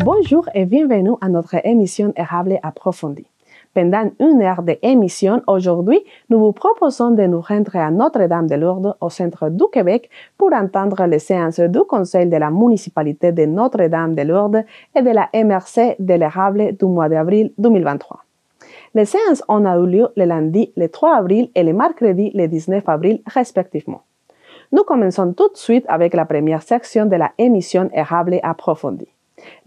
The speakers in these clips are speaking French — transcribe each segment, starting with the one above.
Bonjour et bienvenue à notre émission Érable approfondie. Pendant une heure d'émission, aujourd'hui, nous vous proposons de nous rendre à Notre-Dame-de-Lourdes, au centre du Québec, pour entendre les séances du Conseil de la municipalité de Notre-Dame-de-Lourdes et de la MRC de l'Érable du mois d'avril 2023. Les séances ont eu lieu le lundi, le 3 avril et le mercredi, le 19 avril, respectivement. Nous commençons tout de suite avec la première section de la émission Érable approfondie.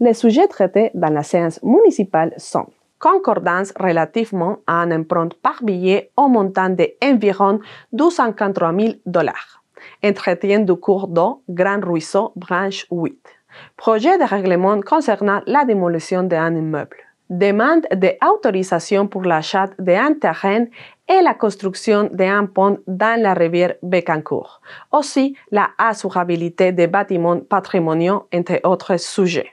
Les sujets traités dans la séance municipale sont concordance relativement à un emprunt par billet au montant d'environ 253 000 $, entretien du cours d'eau Grand Ruisseau, branche 8, projet de règlement concernant la démolition d'un immeuble, demande d'autorisation pour l'achat d'un terrain et la construction d'un pont dans la rivière Bécancour, aussi la assurabilité des bâtiments patrimoniaux, entre autres sujets.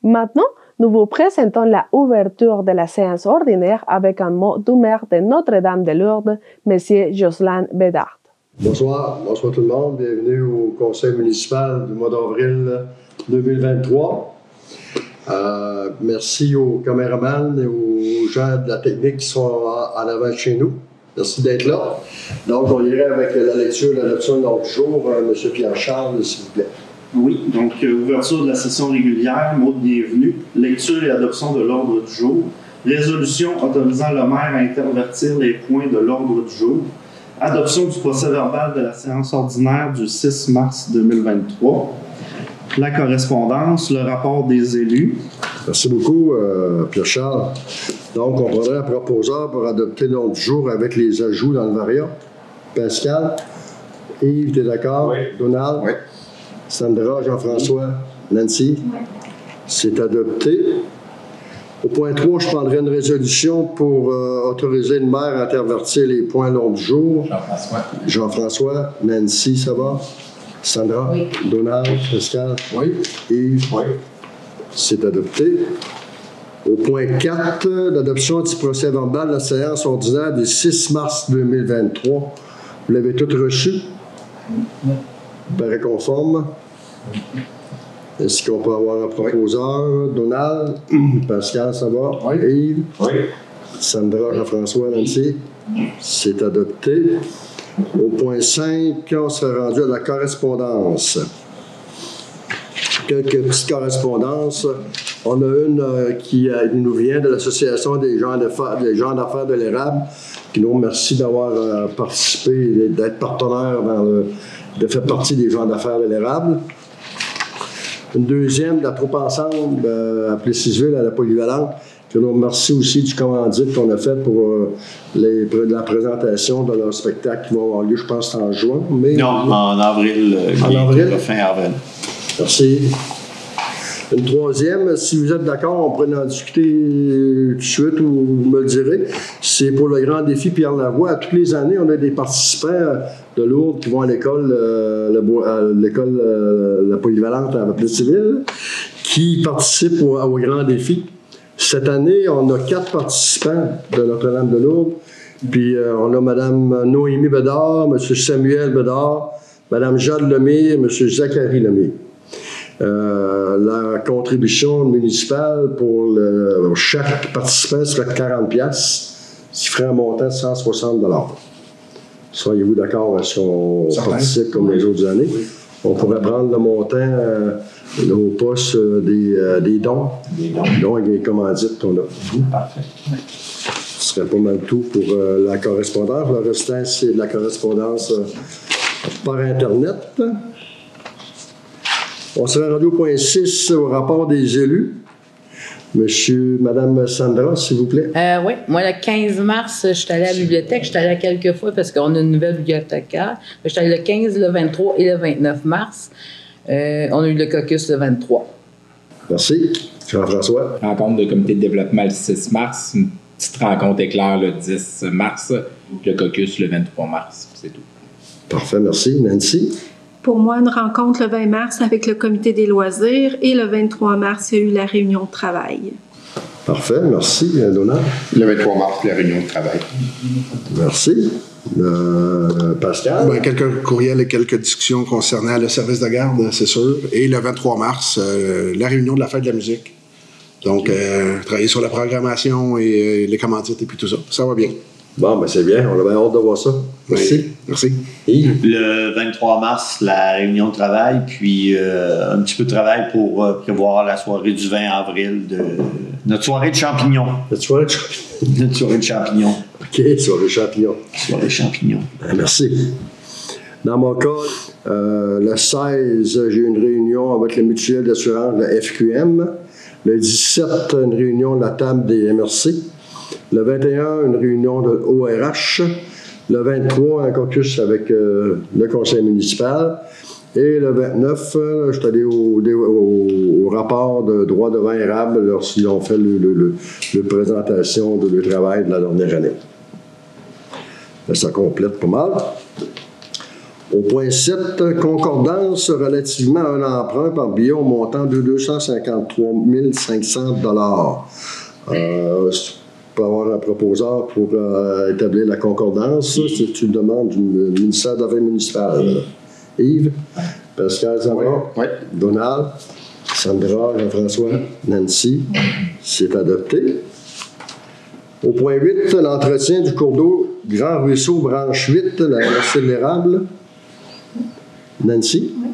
Maintenant, nous vous présentons la ouverture de la séance ordinaire avec un mot du maire de Notre-Dame-de-Lourdes, M. Jocelyn Bédard. Bonsoir tout le monde. Bienvenue au conseil municipal du mois d'avril 2023. Merci aux caméramans et aux gens de la technique qui sont en avant de chez nous. Merci d'être là. Donc, on irait avec la lecture et l'adoption de l'ordre du jour. M. Pierre-Charles, s'il vous plaît. Oui, donc ouverture de la session régulière, mot de bienvenue, lecture et adoption de l'ordre du jour, résolution autorisant le maire à intervertir les points de l'ordre du jour, adoption du procès-verbal de la séance ordinaire du 6 mars 2023, la correspondance, le rapport des élus. Merci beaucoup, Pierre-Charles. Donc, on prendrait un proposeur pour adopter l'ordre du jour avec les ajouts dans le variant. Pascal, Yves, tu es d'accord? Oui. Donald? Oui. Sandra, Jean-François, Nancy? Oui. C'est adopté. Au point 3, je prendrai une résolution pour autoriser le maire à intervertir les points l'ordre du jour. Jean-François. Jean-François, Nancy, ça va? Sandra? Oui. Donald? Pascal? Oui. Yves? Oui. C'est adopté. Au point 4, l'adoption du procès-verbal de la séance ordinaire du 6 mars 2023. Vous l'avez tout reçu? Oui. Paraît conforme. Est-ce qu'on peut avoir un proposeur? Donald? Pascal, ça va? Oui. Yves? Oui. Sandra, Jean-François, Nancy? C'est adopté. Au point 5, on serait rendu à la correspondance. Quelques petites correspondances. On a une qui nous vient de l'Association des gens d'affaires de l'Érable, qui nous remercie d'avoir participé, d'être partenaire de faire partie des gens d'affaires de l'Érable. Une deuxième de la troupe ensemble à Plessisville, à la Polyvalente, qui nous remercie aussi du commandite qu'on a fait pour la présentation de leur spectacle qui va avoir lieu, je pense, en juin. Mais, Non, en avril. Fin avril. Merci. Une troisième, si vous êtes d'accord, on pourrait en discuter tout de suite ou vous me le direz. C'est pour le grand défi Pierre Lavoie. Toutes les années, on a des participants de Lourdes qui vont à l'école, la Polyvalente à Plessisville, qui participent au grand défi. Cette année, on a 4 participants de Notre-Dame-de-Lourdes. Puis on a Mme Noémie Bédard, M. Samuel Bédard, Mme Jade Lemire, M. Zachary Lemire. La contribution municipale pour chaque participant serait de 40$, ce qui ferait un montant de 160$. Soyez-vous d'accord à ce qu'on participe comme les autres années? Oui. On pourrait prendre le montant au poste des dons. Donc, avec les commandites qu'on a. Parfait. Oui. Ce serait pas mal tout pour la correspondance. Le restant, c'est de la correspondance par Internet. On serait rendu au point 6, au rapport des élus. Madame Sandra, s'il vous plaît. Oui, moi, le 15 mars, je suis allée à la bibliothèque. Je suis allée quelques fois parce qu'on a une nouvelle bibliothécaire. Je suis allée le 15, le 23 et le 29 mars. On a eu le caucus le 23. Merci. Jean-François. Rencontre de comité de développement le 6 mars, une petite rencontre éclair le 10 mars, le caucus le 23 mars, c'est tout. Parfait, merci. Nancy. Pour moi, une rencontre le 20 mars avec le comité des loisirs et le 23 mars, il y a eu la réunion de travail. Parfait, merci. Donald. Le 23 mars, la réunion de travail. Merci. Pascal. Ben, quelques courriels et quelques discussions concernant le service de garde, c'est sûr. Et le 23 mars, la réunion de la fête de la musique. Donc, travailler sur la programmation et les commandites et puis tout ça. Ça va bien. Bon, ben c'est bien. On a bien hâte de voir ça. Merci. Oui, merci. Yves. Le 23 mars, la réunion de travail, puis un petit peu de travail pour prévoir la soirée du 20 avril de notre soirée de champignons. Notre soirée de champignons. Notre soirée de champignons. OK, soirée de champignons. Soirée de champignons. Merci. Dans mon cas, le 16, j'ai eu une réunion avec le mutuelle d'assurance de la FQM. Le 17, une réunion de la table des MRC. Le 21, une réunion de ORH. Le 23, un caucus avec le conseil municipal. Et le 29, je suis allé au rapport de droit de vin érable lorsqu'ils ont fait le présentation de leur travail de la dernière année. Là, ça complète pas mal. Au point 7, concordance relativement à un emprunt par billet au montant de 253 500 $. Pour avoir un proposeur pour établir la concordance, c'est une demande du ministère d'Affaires municipales. Yves, Pascal, ça va? Oui. Donald, Sandra, Jean-François, Nancy, c'est adopté. Au point 8, l'entretien du cours d'eau Grand Ruisseau, branche 8, la MRC de l'érable. Nancy? Oui.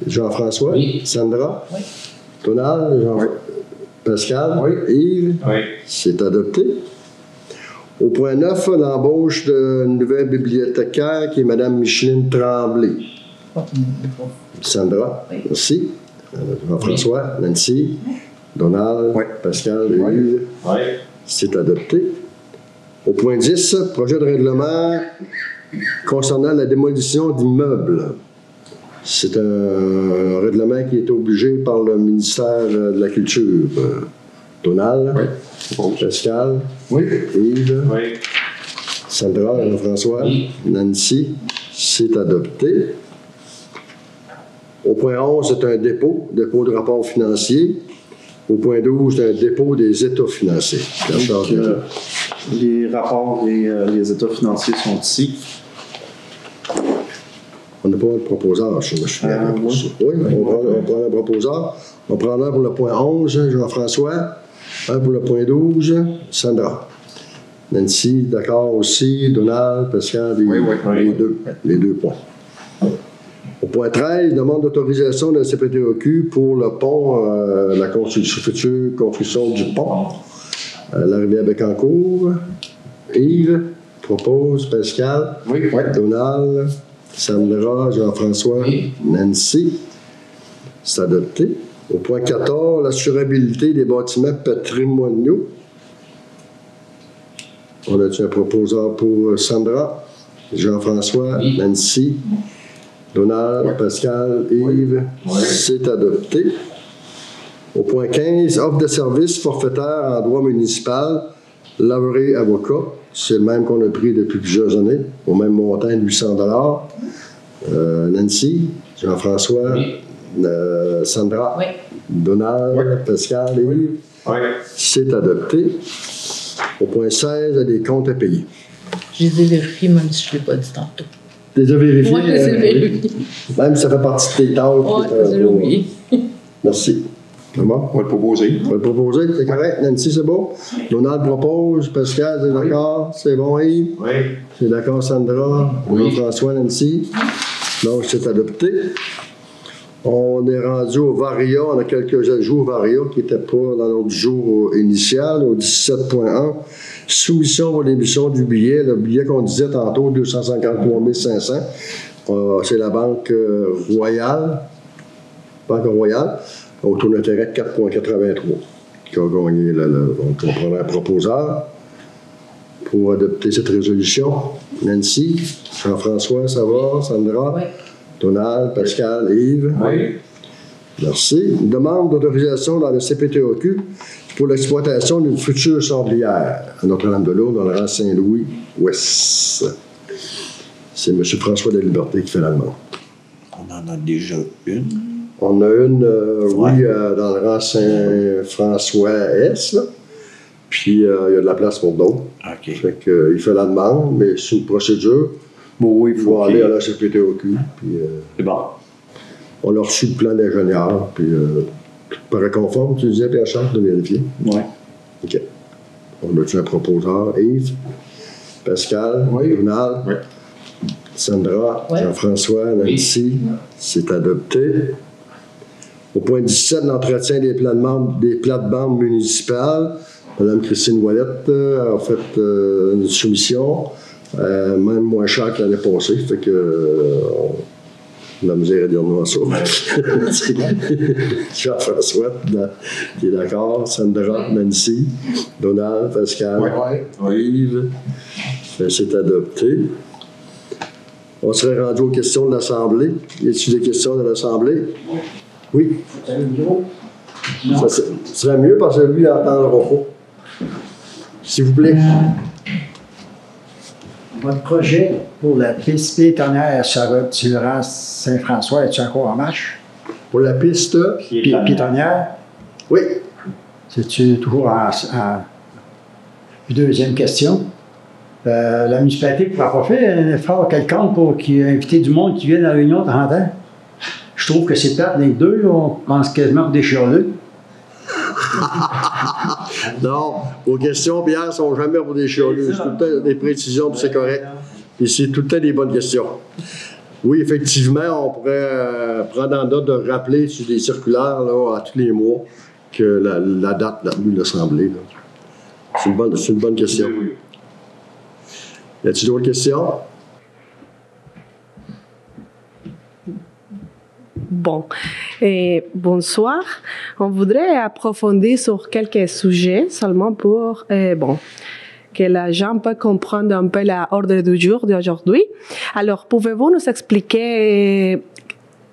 Jean-François? Oui. Sandra? Oui. Donald? Oui. Pascal? Oui. Yves? Oui. C'est adopté. Au point 9, l'embauche d'une nouvelle bibliothécaire qui est Mme Micheline Tremblay. Sandra? Oui. Merci. Jean-François? Nancy? Donald? Oui. Pascal? Yves? Oui. C'est adopté. Au point 10, projet de règlement concernant la démolition d'immeubles. C'est un règlement qui est obligé par le ministère de la Culture. Donald? Oui. Pascal? Oui. Yves? Oui. Sandra? Jean-François? Oui. Nancy? C'est adopté. Au point 11, c'est un dépôt de rapport financier. Au point 12, c'est un dépôt des états financiers. Donc, les rapports et les états financiers sont ici. On n'a pas de proposeur, je me souviens bien pour ça. Oui, on prend un proposeur. On prend un pour le point 11, Jean-François. Un pour le point 12, Sandra. Nancy, d'accord aussi. Donald, Pascal, les deux points. Au point 13, demande d'autorisation de la CPTEQ pour le pont, la future construction du pont, la rivière Bécancour. Yves propose, Pascal, Oui. Donald, Sandra, Jean-François, Nancy. C'est adopté. Au point 14, l'assurabilité des bâtiments patrimoniaux. On a-tu un proposeur pour Sandra, Jean-François, Nancy, Donald, Pascal, Yves, c'est adopté. Au point 15, offre de service forfaitaire en droit municipal, Lavré Avocat. C'est le même qu'on a pris depuis plusieurs années, au même montant de 800 $. Nancy, Jean-François, Sandra, Donald, Pascal, Yves, c'est adopté. Au point 16, des comptes à payer. Je les ai vérifiés, même si je ne l'ai pas dit tantôt. Tu les as vérifiés? Oui, je les ai vérifiés. Même si ça fait partie de tes tâches. Oui, je l'ai oublié. Merci. C'est bon? On va le proposer. On va le proposer, c'est correct. Nancy, c'est bon? Donald propose. Pascal, c'est d'accord? C'est bon, Yves? Oui. C'est d'accord, Sandra? Oui. François, Nancy? Donc, c'est adopté. On est rendu au Varia. On a quelques ajouts au Varia qui n'étaient pas dans notre jour initial, au 17.1. Soumission pour l'émission du billet. Le billet qu'on disait tantôt, 253 500. C'est la Banque Royale. Banque Royale. Au taux d'intérêt de 4,83 qui a gagné. On prendra un proposeur pour adopter cette résolution. Nancy, Jean-François, ça va? Sandra? Oui. Donald, Pascal, Yves? Oui. Merci. Une demande d'autorisation dans le CPTOQ pour l'exploitation d'une future sablière à Notre-Dame-de-Lourdes dans le rang Saint-Louis-Ouest. C'est M. François de Liberté qui fait la demande. On en a déjà une. On a une, oui, dans le rang Saint-François-S, là. Puis il y a de la place pour d'autres. OK. Fait que, il fait la demande, mais c'est une procédure. Bon, oui, Il faut aller à la CPTOQ. Puis, c'est bon. on a reçu le plan d'ingénieur, puis paraît conforme, tu disais, Pierre-Charles, de vérifier. Oui. OK. On a-tu un proposeur? Yves? Pascal? Oui. Ronald? Oui. Sandra? Oui. Jean-François? Nancy? C'est adopté. Au point 17, l'entretien des plates-bandes municipales. Mme Christine Ouellette a fait une soumission, même moins cher que l'année passée. Fait que la misère à dire non à ça. Jean-François qui est d'accord. Sandra, Nancy, Donald, Pascal, Yves. C'est adopté. On serait rendu aux questions de l'Assemblée. Y a-t-il des questions de l'Assemblée? Oui. Ça serait mieux parce que lui, il entendra pas. S'il vous plaît. Votre projet pour la piste piétonnière sur le rang Saint-François, est-tu encore en marche? Pour la piste Piétonnière? Oui. C'est-tu toujours en... Puis deuxième question. La municipalité ne pourra pas faire un effort quelconque pour inviter du monde qui vient à la réunion de 30 ans? Je trouve que c'est plate, les deux, là, on pense quasiment pour des chialeux. Non, vos questions, Pierre, ne sont jamais pour des chialeux. C'est tout le temps des précisions, puis c'est correct. Et c'est tout le temps des bonnes questions. Oui, effectivement, on pourrait prendre en note de rappeler sur des circulaires là, à tous les mois que la date de la tenue de l'Assemblée. C'est une bonne question. Y a-t-il d'autres questions? Bon, bonsoir. On voudrait approfondir sur quelques sujets seulement pour, que les gens puissent comprendre un peu l'ordre du jour d'aujourd'hui. Alors, pouvez-vous nous expliquer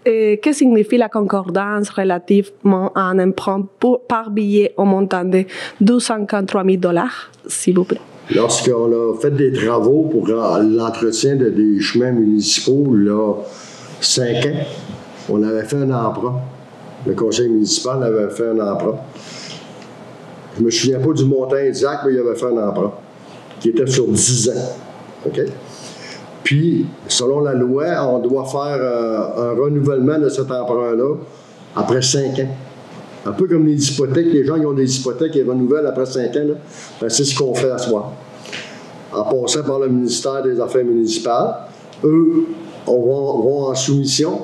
que signifie la concordance relativement à un emprunt par billet au montant de $253 000, s'il vous plaît? Lorsqu'on a fait des travaux pour l'entretien des chemins municipaux, là, 5 ans, on avait fait un emprunt. Le conseil municipal avait fait un emprunt. Je ne me souviens pas du montant exact, mais il avait fait un emprunt qui était sur 10 ans. OK? Puis, selon la loi, on doit faire un renouvellement de cet emprunt-là après 5 ans. Un peu comme les hypothèques. Les gens qui ont des hypothèques et renouvellent après 5 ans. Ben, c'est ce qu'on fait à ce soir. En passant par le ministère des Affaires municipales, eux vont en soumission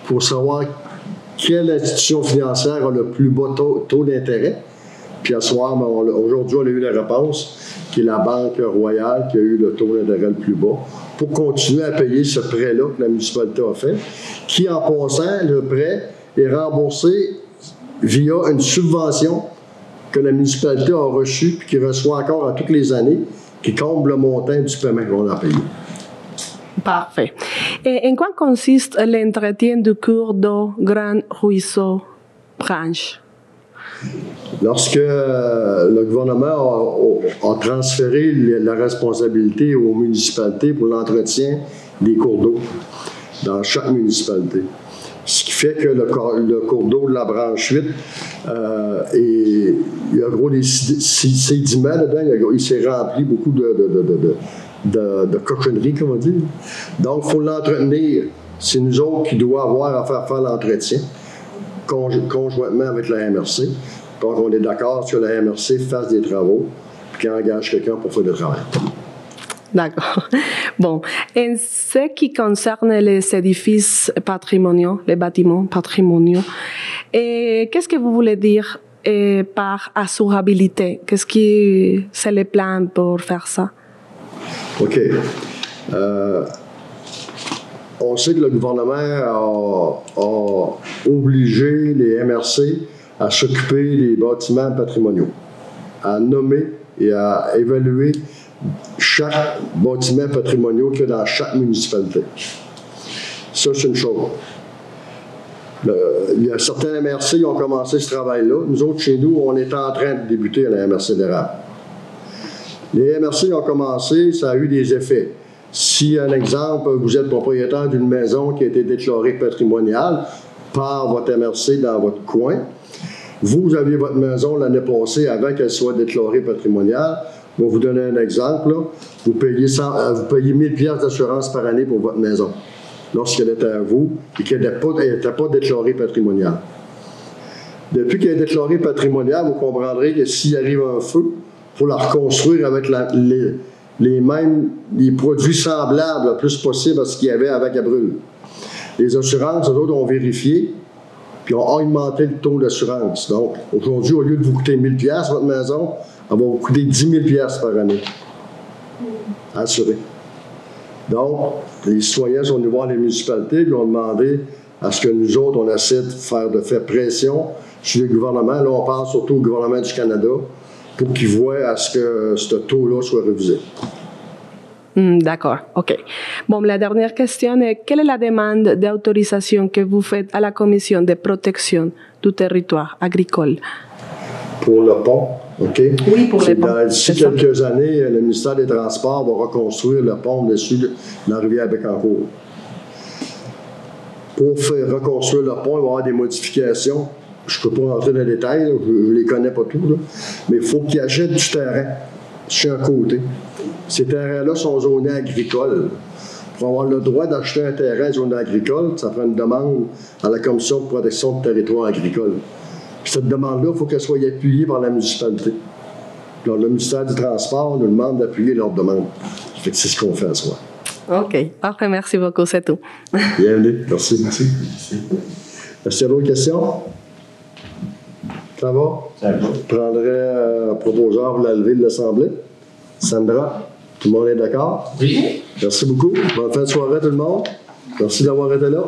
pour savoir quelle institution financière a le plus bas taux d'intérêt. Puis à ce soir, aujourd'hui, on a eu la réponse, qui est la Banque Royale qui a eu le taux d'intérêt le plus bas, pour continuer à payer ce prêt-là que la municipalité a fait, qui, en passant, le prêt est remboursé via une subvention que la municipalité a reçue puis qui reçoit encore à toutes les années, qui comble le montant du paiement qu'on a payé. Parfait. Et en quoi consiste l'entretien du cours d'eau Grand Ruisseau Branche? Lorsque le gouvernement a transféré la responsabilité aux municipalités pour l'entretien des cours d'eau dans chaque municipalité. Ce qui fait que le cours d'eau de la branche 8, il y a gros des sédiments dedans, il s'est rempli beaucoup de cochonneries, comme on dit. Donc, il faut l'entretenir. C'est nous autres qui devons avoir à faire l'entretien, conjointement avec la MRC. Donc, on est d'accord que la MRC fasse des travaux et qu'elle engage quelqu'un pour faire le travail. D'accord. Bon, en ce qui concerne les édifices patrimoniaux, les bâtiments patrimoniaux, qu'est-ce que vous voulez dire par assurabilité? Qu'est-ce que c'est le plan pour faire ça? OK. On sait que le gouvernement a obligé les MRC à s'occuper des bâtiments patrimoniaux, à nommer et à évaluer chaque bâtiment patrimonial qu'il y a dans chaque municipalité. Ça, c'est une chose. Il y a certains MRC qui ont commencé ce travail-là. Nous autres, chez nous, on est en train de débuter à la MRC d'érable. Les MRC ont commencé, ça a eu des effets. Si, un exemple, vous êtes propriétaire d'une maison qui a été déclarée patrimoniale par votre MRC dans votre coin, vous aviez votre maison l'année passée avant qu'elle soit déclarée patrimoniale. Je vais vous donner un exemple. Là. Vous payez 1000 pièces d'assurance par année pour votre maison lorsqu'elle était à vous et qu'elle n'était pas déclarée patrimoniale. Depuis qu'elle est déclarée patrimoniale, vous comprendrez que s'il arrive un feu, il faut la reconstruire avec les produits semblables le plus possible à ce qu'il y avait avant qu'elle brûle. Les assurances, eux autres, ont vérifié puis ont augmenté le taux d'assurance. Donc, aujourd'hui, au lieu de vous coûter 1000 pièces votre maison, elle va vous coûter 10 000 pièces par année. Assuré. Donc, les citoyens sont venus voir les municipalités et ont demandé à ce que nous autres, on essaie de faire pression sur le gouvernement. Là, on parle surtout au gouvernement du Canada pour qu'ils voient à ce que ce taux-là soit révisé. D'accord, OK. Bon, la dernière question est, quelle est la demande d'autorisation que vous faites à la Commission de protection du territoire agricole? Pour le pont, OK? Oui, pour le pont. D'ici quelques années, le ministère des Transports va reconstruire le pont dessus de la rivière Bécancour. Pour faire reconstruire le pont, il va y avoir des modifications. Je ne peux pas rentrer dans les détails, là, je ne les connais pas tous, là. Mais il faut qu'ils achètent du terrain sur un côté. Ces terrains-là sont zonés agricoles. Pour avoir le droit d'acheter un terrain zoné agricole, ça prend une demande à la Commission de protection du territoire agricole. Puis cette demande-là, il faut qu'elle soit appuyée par la municipalité. Alors, le ministère du Transport nous demande d'appuyer leur demande. Fait que c'est ce qu'on fait à ce soir. OK. Parfait. Merci beaucoup. C'est tout. Bienvenue. Merci. Merci. Est-ce qu'il y a d'autres questions? Ça va? Ça va. Je prendrais un proposeur pour la levée de l'Assemblée. Sandra, tout le monde est d'accord? Oui. Merci beaucoup. Bonne fin de soirée, tout le monde. Merci d'avoir été là.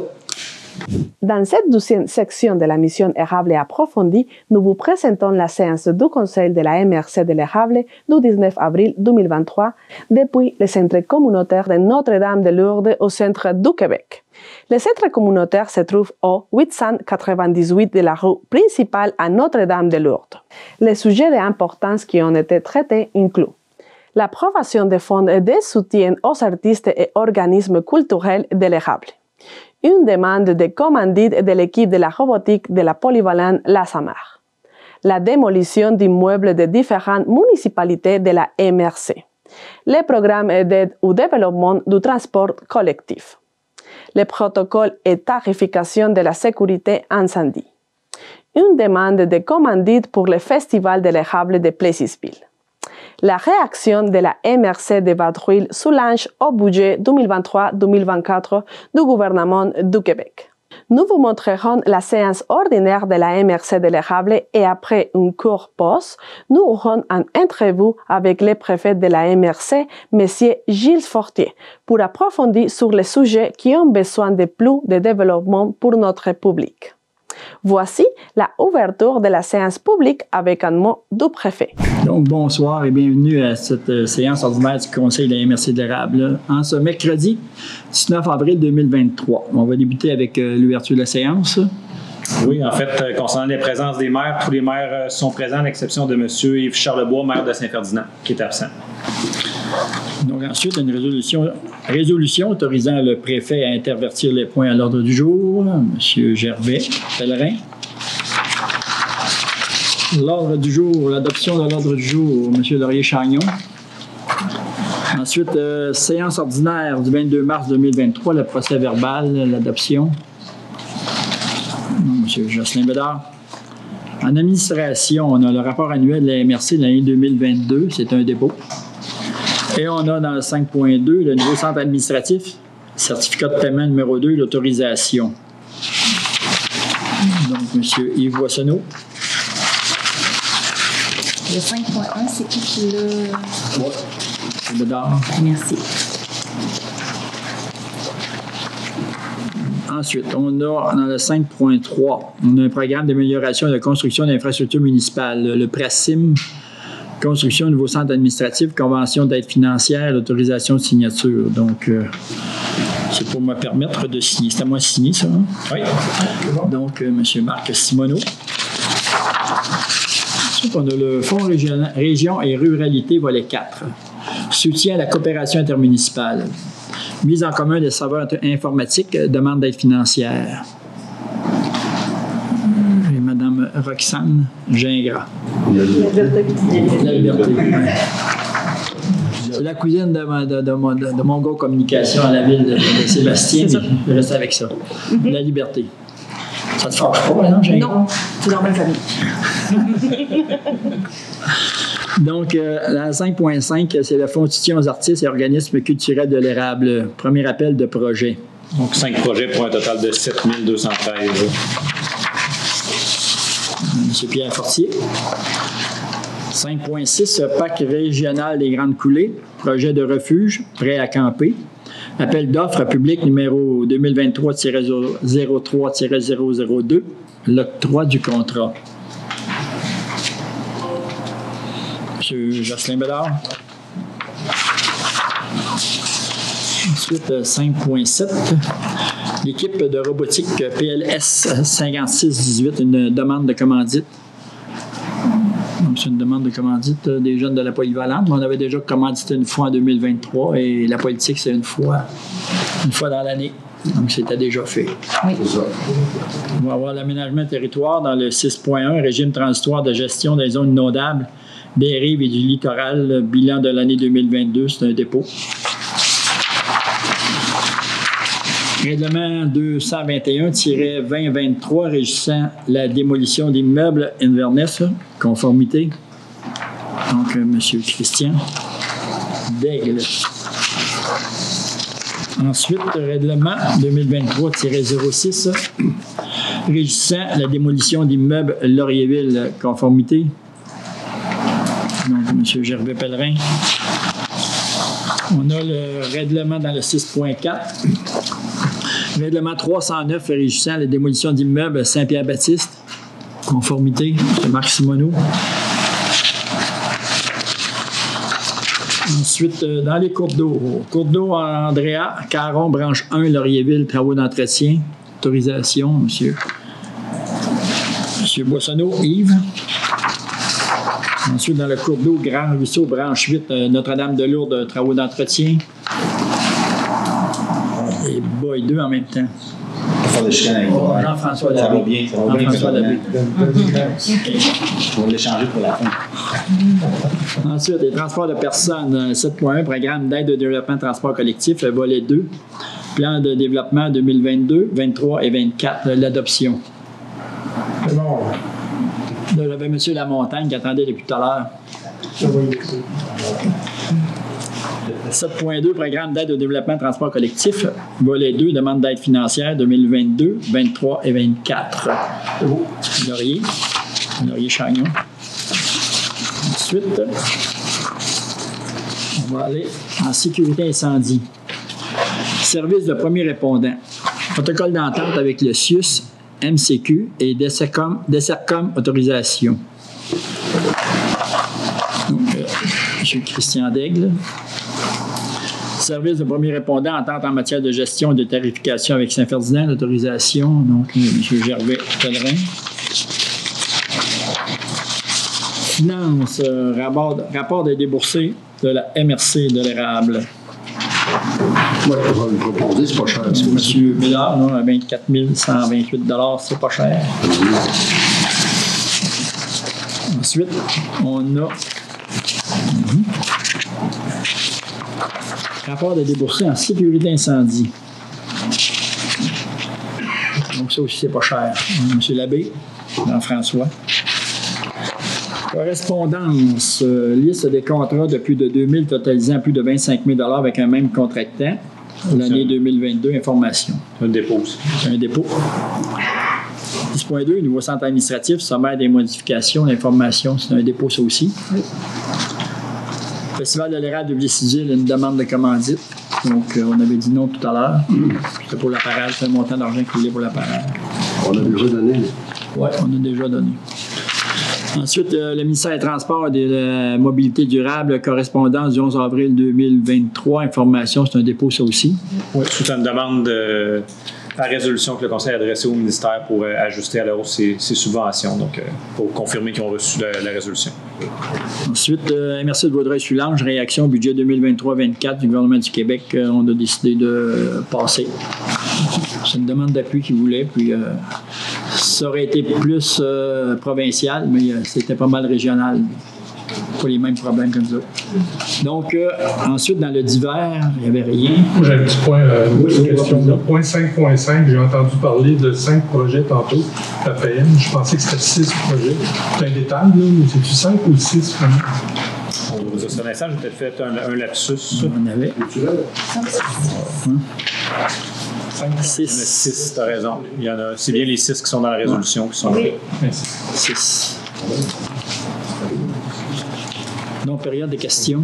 Dans cette 12e section de la mission Érable et approfondie, nous vous présentons la séance du Conseil de la MRC de l'Érable du 19 avril 2023 depuis le centre communautaire de Notre-Dame-de-Lourdes au centre du Québec. Le centre communautaire se trouve au 898 de la rue principale à Notre-Dame-de-Lourdes. Les sujets d'importance qui ont été traités incluent l'approbation des fonds et des soutiens aux artistes et organismes culturels de l'Érable, une demande de commandite de l'équipe de la robotique de la polyvalente La Samar, la démolition d'immeubles de différentes municipalités de la MRC, les programmes d'aide au développement du transport collectif, les protocoles et tarification de la sécurité incendie, une demande de commandite pour le Festival de l'Érable de Plessisville, la réaction de la MRC de Vaudreuil-Soulanges au budget 2023-2024 du gouvernement du Québec. Nous vous montrerons la séance ordinaire de la MRC de l'Érable et après une courte pause, nous aurons un entrevue avec le préfet de la MRC, M. Gilles Fortier, pour approfondir sur les sujets qui ont besoin de plus de développement pour notre public. Voici la ouverture de la séance publique avec un mot du préfet. Donc, bonsoir et bienvenue à cette séance ordinaire du Conseil de la MRC de l'Érable. En ce mercredi 19 avril 2023, on va débuter avec l'ouverture de la séance. Oui, en fait, concernant les présences des maires, tous les maires sont présents à l'exception de M. Yves Charlebois, maire de Saint-Ferdinand, qui est absent. Donc ensuite, une résolution autorisant le préfet à intervertir les points à l'ordre du jour. M. Gervais Pellerin. L'ordre du jour, l'adoption de l'ordre du jour, M. Laurier-Chagnon. Ensuite, séance ordinaire du 22 mars 2023, le procès verbal, l'adoption. M. Jocelyn Bédard. En administration, on a le rapport annuel de la MRC de l'année 2022, c'est un dépôt. Et on a dans le 5.2 le nouveau centre administratif, certificat de paiement numéro 2, l'autorisation. Donc, M. Yves Boissonneau. Le 5.1, c'est qui l'a? Oui, M. Bédard. Merci. Ensuite, on a dans le 5.3, on a un programme d'amélioration et de construction d'infrastructures municipales, le PRACIM, Construction du nouveau centre administratif, convention d'aide financière, autorisation de signature. Donc, c'est pour me permettre de signer. C'est à moi de signer, ça. Hein? Oui. Donc, M. Marc Simoneau. Ensuite, on a le Fonds Région et Ruralité, volet 4. Soutien à la coopération intermunicipale. Mise en commun des serveurs informatiques, demande d'aide financière. Et Mme Roxane Gingras. La liberté. La liberté. C'est la cousine de mon gars communication à la ville de Sébastien. Je reste avec ça. La liberté. Ça te fâche pas, non, Gingras? Non, c'est dans ma famille. Donc, la 5.5, c'est le Fonds de soutien aux artistes et organismes culturels de l'érable. Premier appel de projet. Donc, 5 projets pour un total de 7 213. M. Pierre Fortier. 5.6, Parc régional des Grandes Coulées. Projet de refuge, prêt à camper. Appel d'offres public numéro 2023-03-002. L'octroi du contrat. M. Jocelyn Bédard. Ensuite, 5.7. L'équipe de robotique PLS 5618, une demande de commandite. Donc, c'est une demande de commandite des jeunes de la polyvalente. On avait déjà commandité une fois en 2023 et la politique, c'est une fois dans l'année. Donc, c'était déjà fait. Oui. On va avoir l'aménagement territoire dans le 6.1, régime transitoire de gestion des zones inondables, des rives et du littoral, bilan de l'année 2022, c'est un dépôt. Règlement 221-2023 régissant la démolition d'immeubles Inverness, conformité. Donc, M. Christian Daigle. Ensuite, règlement 2023-06 régissant la démolition d'immeubles Laurierville, conformité. Donc, M. Gervais Pellerin. On a le règlement dans le 6.4. Règlement 309 régissant la démolition d'immeubles Saint-Pierre-Baptiste. Conformité, M. Marc Simoneau. Ensuite, dans les cours d'eau. Cours d'eau Andrea, Caron, branche 1, Laurierville, travaux d'entretien. Autorisation, M. Boissonneau, Yves. Ensuite, dans le cours d'eau Grand Ruisseau, branche 8, Notre-Dame-de-Lourdes, travaux d'entretien. Et boy, 2 en même temps. Jean-François Labbé. Ça va bien, ça va bien. Jean-François Labbé. On va l'échanger pour la fin. Ensuite, les transports de personnes, 7.1, programme d'aide au développement de transport collectif, volet 2. Plan de développement 2022, 23 et 24, l'adoption. C'est bon. Là, j'avais M. Lamontagne qui attendait depuis tout à l'heure. 7.2, programme d'aide au développement de transport collectif, volet 2, demande d'aide financière 2022, 23 et 24. Laurier Chagnon. Ensuite, on va aller en sécurité incendie. Service de premier répondant. Protocole d'entente avec le CIUS, MCQ et Dessercom autorisation. Donc, M. Christian Daigle. Service de premier répondant, entente en matière de gestion et de tarification avec Saint-Ferdinand, l'autorisation. Donc, M. Gervais Pellerin. Finance, rapport des déboursés de la MRC de l'érable. Oui, on va le proposer, c'est pas cher. M. Bédard, non, à 24 128 $, c'est pas cher. Ensuite, on a rapport de déboursés en sécurité incendie. Donc ça aussi, c'est pas cher. M. Labbé, Jean-François. Correspondance, liste des contrats de plus de 2000 totalisant plus de 25 000 $ avec un même contractant. L'année 2022, information. Un dépôt aussi. Un dépôt. 10.2, nouveau centre administratif, sommaire des modifications, l'information, c'est un dépôt ça aussi. Oui. Festival de l'érable de Villécivil, une demande de commandite. Donc, on avait dit non tout à l'heure. C'était pour la parade, c'est un montant d'argent qu'il voulait pour la parade. On a déjà donné. Oui, on a déjà donné. Ensuite, le ministère des Transports et de la Mobilité durable, correspondance du 11 avril 2023, information, c'est un dépôt, ça aussi. Oui, c'est une demande à résolution que le Conseil a adressée au ministère pour ajuster à la hausse ses subventions, donc pour confirmer qu'ils ont reçu la résolution. Ensuite, MRC de Vaudreuil-Soulanges, réaction au budget 2023-24 du gouvernement du Québec, on a décidé de passer. C'est une demande d'appui qu'ils voulaient, puis ça aurait été plus provincial, mais c'était pas mal régional. Pas les mêmes problèmes comme ça. Donc, ensuite, dans le divers, il n'y avait rien. J'ai un petit point, une question. Point 5.5, j'ai entendu parler de 5 projets tantôt, la PM. Je pensais que c'était 6 projets. C'est un détail, là, mais c'est-tu 5 ou 6 vraiment? Au instant, j'ai peut-être fait un lapsus. On avait. 6, tu as raison. C'est bien les 6 qui sont dans la résolution qui sont là. 6. Donc, période de questions.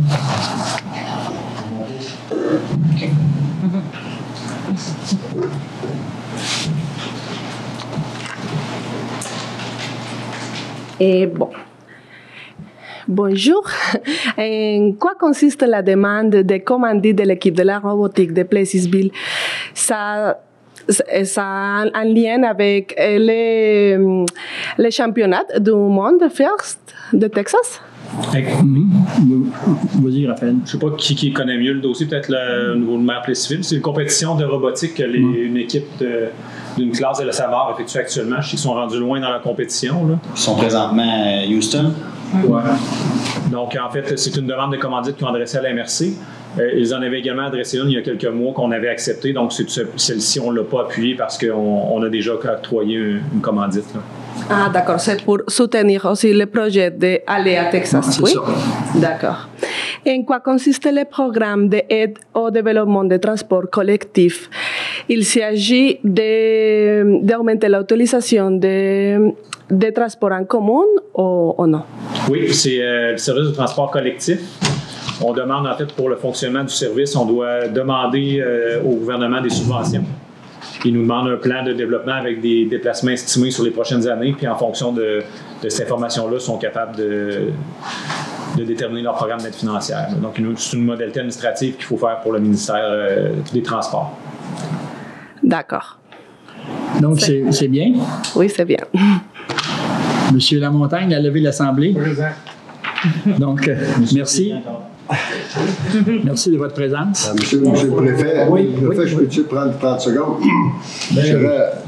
Et bon. Bonjour. En quoi consiste la demande de commandite de l'équipe de la robotique de Plaiseville? Ça a un lien avec les championnats du monde First de Texas? Vas-y, Raphaël. Je ne sais pas qui connaît mieux le dossier, peut-être le nouveau maire Plaiseville. C'est une compétition de robotique que une équipe d'une classe de la Savard effectue actuellement. Je sais qu'ils sont rendus loin dans la compétition. Là. Ils sont présentement à Houston. Ouais. Donc, en fait, c'est une demande de commandite qu'ils ont adressée à la MRC. Ils en avaient également adressé une il y a quelques mois qu'on avait acceptée. Donc, celle-ci, on ne l'a pas appuyée parce qu'on a déjà octroyé une commandite. Là. Ah, d'accord. C'est pour soutenir aussi le projet d'aller à Texas, oui? D'accord. En quoi consiste le programme d'aide au développement des transports collectifs? Il s'agit d'augmenter l'utilisation des transports en commun ou non? Oui, c'est le service de transport collectif. On demande, en fait, pour le fonctionnement du service, on doit demander au gouvernement des subventions. Ils nous demandent un plan de développement avec des déplacements estimés sur les prochaines années, puis en fonction de cette information-là, ils sont capables de déterminer leur programme d'aide financière. Donc, c'est une modalité administrative qu'il faut faire pour le ministère des Transports. D'accord. Donc, c'est bien? Oui, c'est bien. Monsieur Lamontagne a levé l'Assemblée. Donc, merci. Merci de votre présence. Monsieur le préfet, je peux-tu prendre 30 secondes?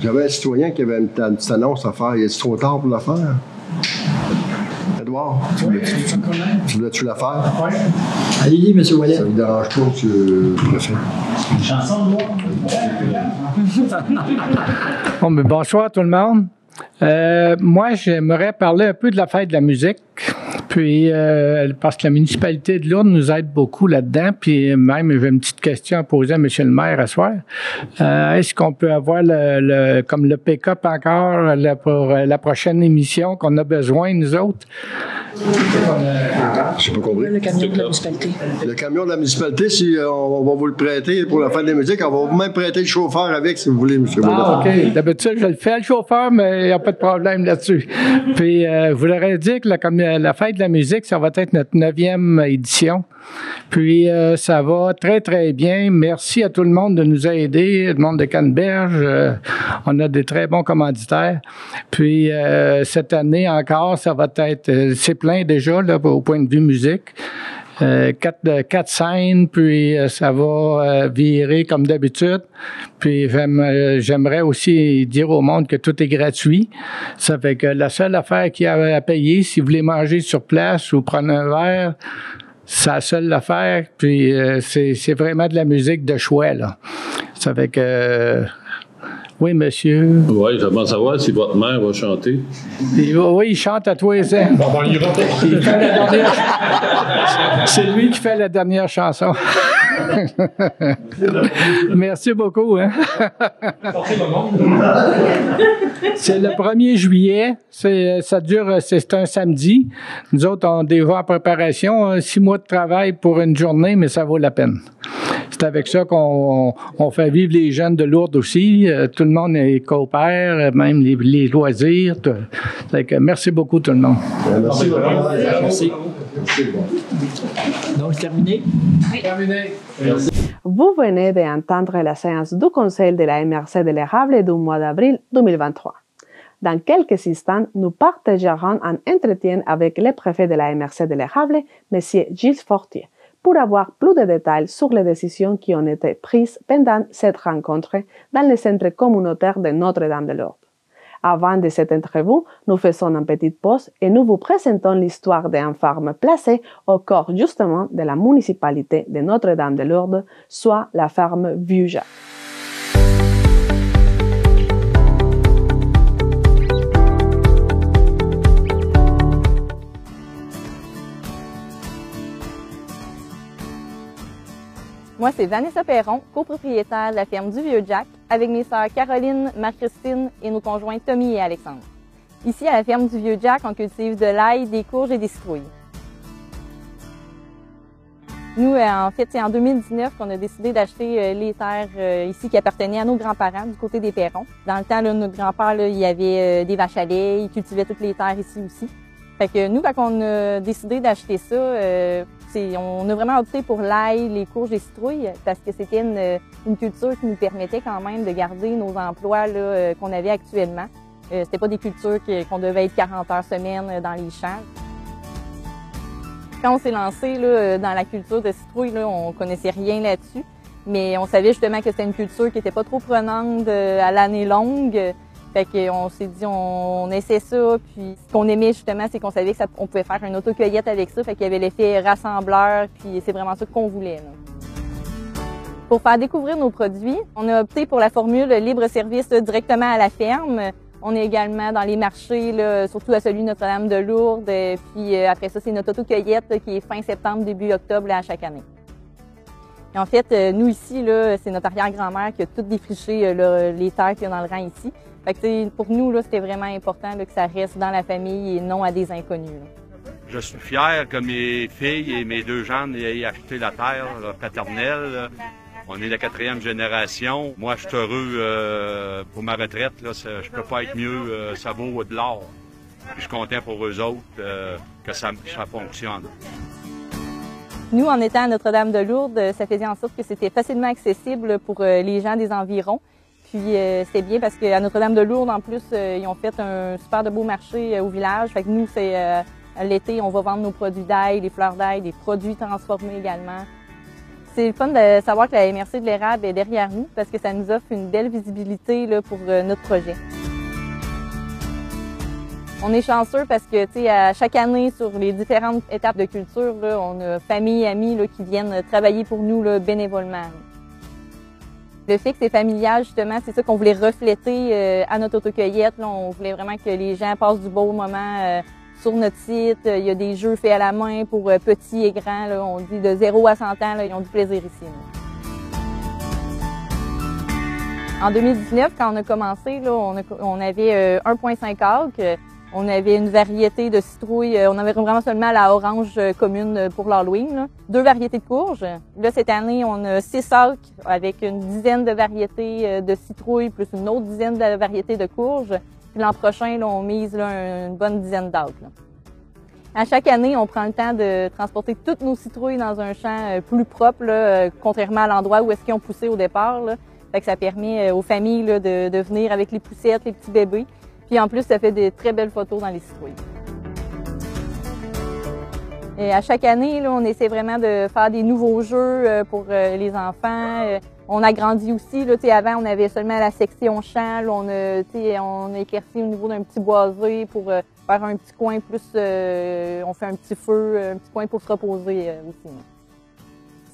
J'avais un citoyen qui avait une petite annonce à faire. Il est trop tard pour la faire? Edouard, tu voulais-tu la faire? Oui. Allez-y, M. Ouellet. Ça ne vous dérange pas, M. le préfet? Une chanson, de Bon, bonsoir tout le monde. Moi, j'aimerais parler un peu de la fête de la musique. Puis, parce que la municipalité de Lourdes nous aide beaucoup là-dedans. Puis, même, j'ai une petite question à poser à M. le maire à soir. Est-ce qu'on peut avoir comme le pick-up encore pour la prochaine émission qu'on a besoin, nous autres? Je n'ai pas compris. Le camion de la municipalité. Le camion de la municipalité, si on va vous le prêter pour la fête de la musique, on va vous même prêter le chauffeur avec, si vous voulez, M. Boulet. Ah, OK. D'habitude, je le fais, le chauffeur, mais il n'y a pas de problème là-dessus. Puis, je voudrais dire que la fête de la musique, ça va être notre 9e édition. Puis, ça va très, très bien. Merci à tout le monde de nous aider, le monde de Canneberge. On a des très bons commanditaires. Puis, cette année encore, ça va être... c'est plein déjà, là, au point de vue musique. 4 scènes, puis ça va virer comme d'habitude. Puis j'aimerais aussi dire au monde que tout est gratuit. Ça fait que la seule affaire qu'il y a à payer, si vous voulez manger sur place ou prendre un verre, c'est la seule affaire. Puis c'est vraiment de la musique de choix, là. Ça fait que... Oui, monsieur. Oui, j'aimerais savoir si votre mère va chanter. Oui, il chante à tous les ans. C'est lui qui fait la dernière chanson. Merci beaucoup. Hein? C'est le 1er juillet. Ça dure, c'est un samedi. Nous autres, on est déjà en préparation. 6 mois de travail pour une journée, mais ça vaut la peine. C'est avec ça qu'on fait vivre les jeunes de Lourdes aussi. Tout le monde coopère, même les loisirs. Fait que merci beaucoup tout le monde. Merci. Merci. Donc, c'est terminé? Oui. Terminé. Vous venez d'entendre la séance du Conseil de la MRC de l'érable du mois d'avril 2023. Dans quelques instants, nous partagerons un entretien avec le préfet de la MRC de l'érable, M. Gilles Fortier, pour avoir plus de détails sur les décisions qui ont été prises pendant cette rencontre dans le centre communautaire de Notre-Dame-de-Lourdes. Avant de cette entrevue, nous faisons une petite pause et nous vous présentons l'histoire d'une ferme placée au cœur justement de la municipalité de Notre-Dame-de-Lourdes, soit la ferme Vieux-Jacques. Moi, c'est Vanessa Perron, copropriétaire de la ferme du Vieux-Jacques, avec mes sœurs Caroline, Marie-Christine et nos conjoints Tommy et Alexandre. Ici, à la ferme du Vieux-Jacques, on cultive de l'ail, des courges et des citrouilles. Nous, en fait, c'est en 2019 qu'on a décidé d'acheter les terres ici qui appartenaient à nos grands-parents du côté des Perrons. Dans le temps, là, notre grand-père, là, il y avait des vaches à lait, il cultivait toutes les terres ici aussi. Fait que nous, quand on a décidé d'acheter ça, on a vraiment opté pour l'ail, les courges et citrouilles parce que c'était une culture qui nous permettait quand même de garder nos emplois là, qu'on avait actuellement. C'était pas des cultures qu'on devait être 40 heures semaine dans les champs. Quand on s'est lancé là, dans la culture de citrouilles, là, on connaissait rien là-dessus, mais on savait justement que c'était une culture qui était pas trop prenante à l'année longue. Fait qu'on s'est dit, on essaie ça, puis ce qu'on aimait justement, c'est qu'on savait qu'on pouvait faire une autocueillette avec ça, fait qu'il y avait l'effet rassembleur, puis c'est vraiment ça qu'on voulait. Là. Pour faire découvrir nos produits, on a opté pour la formule libre-service directement à la ferme. On est également dans les marchés, là, surtout à celui de Notre-Dame-de-Lourdes, puis après ça, c'est notre autocueillette qui est fin septembre, début octobre là, à chaque année. Et en fait, nous ici, là, c'est notre arrière-grand-mère qui a tout défriché les terres qu'il y a dans le rang ici. Fait que, pour nous, là, c'était vraiment important là, que ça reste dans la famille et non à des inconnus. Là. Je suis fier que mes filles et mes deux gendres aient acheté la terre paternelle. On est la 4e génération. Moi, je suis heureux pour ma retraite. Là, je peux pas être mieux. Ça vaut de l'or. Je suis content pour eux autres que ça fonctionne. Nous, en étant à Notre-Dame-de-Lourdes, ça faisait en sorte que c'était facilement accessible pour les gens des environs. Puis c'était bien parce qu'à Notre-Dame-de-Lourdes, en plus, ils ont fait un super de beau marché au village. Fait que nous, c'est l'été, on va vendre nos produits d'ail, des fleurs d'ail, des produits transformés également. C'est le fun de savoir que la MRC de l'érable est derrière nous parce que ça nous offre une belle visibilité là, pour notre projet. On est chanceux parce que, tu sais, à chaque année, sur les différentes étapes de culture, là, on a famille, amis là, qui viennent travailler pour nous là, bénévolement. Le fait que c'est familial, justement, c'est ça qu'on voulait refléter à notre autocueillette. Là. On voulait vraiment que les gens passent du beau moment sur notre site. Il y a des jeux faits à la main pour petits et grands. Là. On dit de 0 à 100 ans, là, ils ont du plaisir ici. Là. En 2019, quand on a commencé, là, on avait 1,5 acres. On avait une variété de citrouilles. On avait vraiment seulement la orange commune pour l'Halloween. 2 variétés de courges. Là, cette année, on a 6 acres avec une dizaine de variétés de citrouilles plus une autre dizaine de variétés de courges. Puis l'an prochain, là, on mise là, une bonne dizaine d'acres. À chaque année, on prend le temps de transporter toutes nos citrouilles dans un champ plus propre, là, contrairement à l'endroit où est-ce qu'ils ont poussé au départ. Là. Fait que ça permet aux familles là, de venir avec les poussettes, les petits bébés. Puis en plus, ça fait des très belles photos dans les citrouilles. Et à chaque année, là, on essaie vraiment de faire des nouveaux jeux pour les enfants. On agrandit aussi. Là, avant, on avait seulement la section champ. Là, on a éclairci au niveau d'un petit boisé pour faire un petit coin plus... on fait un petit feu, un petit coin pour se reposer aussi.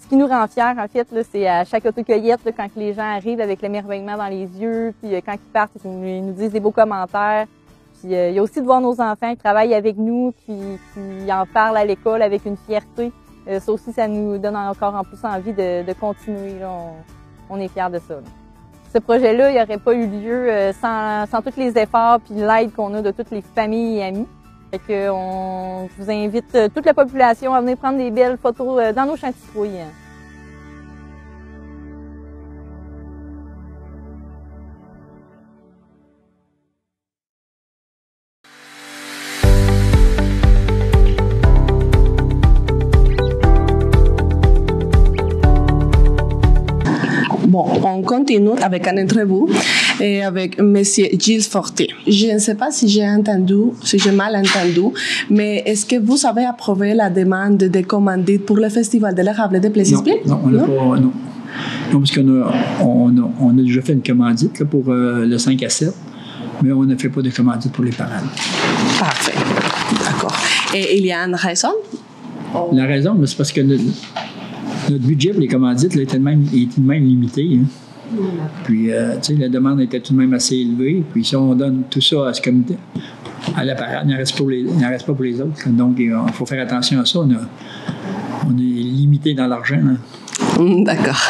Ce qui nous rend fiers, en fait, c'est à chaque autocueillette, là, quand les gens arrivent avec l'émerveillement dans les yeux, puis quand ils partent, ils nous disent des beaux commentaires. Puis il y a aussi de voir nos enfants qui travaillent avec nous, puis qui en parlent à l'école avec une fierté. Ça aussi, ça nous donne encore en plus envie de continuer. Là. On est fiers de ça. Là. Ce projet-là, il n'aurait pas eu lieu sans tous les efforts puis l'aide qu'on a de toutes les familles et amis. Fait que on vous invite toute la population à venir prendre des belles photos dans nos champs de citrouilles. Bon, on continue avec une entrevue et avec M. Gilles Forté. Je ne sais pas si j'ai mal entendu, mais est-ce que vous avez approuvé la demande de commandite pour le Festival de l'érable de Plessisville? Non, on l'a pas, non. Non, parce qu'on a déjà fait une commandite là, pour le 5 à 7, mais on ne fait pas de commandite pour les parades. Parfait. D'accord. Et il y a une raison? La raison, c'est parce que notre budget pour les commandites là, était de même limité. Hein. Puis, tu sais, la demande était tout de même assez élevée. Puis, si on donne tout ça à ce comité, à la parade, il n'en reste pas pour les autres. Là. Donc, il faut faire attention à ça. On est limité dans l'argent. Là. D'accord.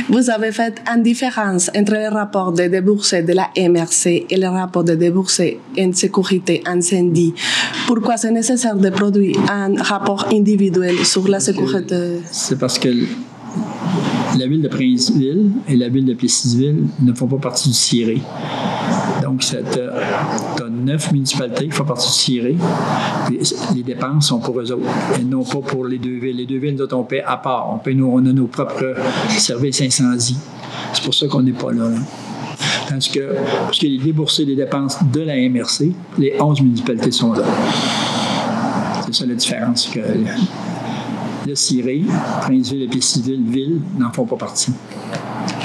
Vous avez fait une différence entre le rapport de déboursés de la MRC et le rapport de déboursés en sécurité incendie. Pourquoi c'est nécessaire de produire un rapport individuel sur la sécurité? C'est parce que la ville de Princeville et la ville de Plessisville ne font pas partie du CIRE. Donc, tu as 9 municipalités qui font partie du CIRE. Les dépenses sont pour eux autres et non pas pour les deux villes. Les deux villes, d'autres, on paie à part. On a nos propres services incendies. C'est pour ça qu'on n'est pas là. Tandis que, parce qu'il est déboursé des dépenses de la MRC, les 11 municipalités sont là. C'est ça la différence. Que le CIRE, Princeville et Plessisville, ville, n'en font pas partie.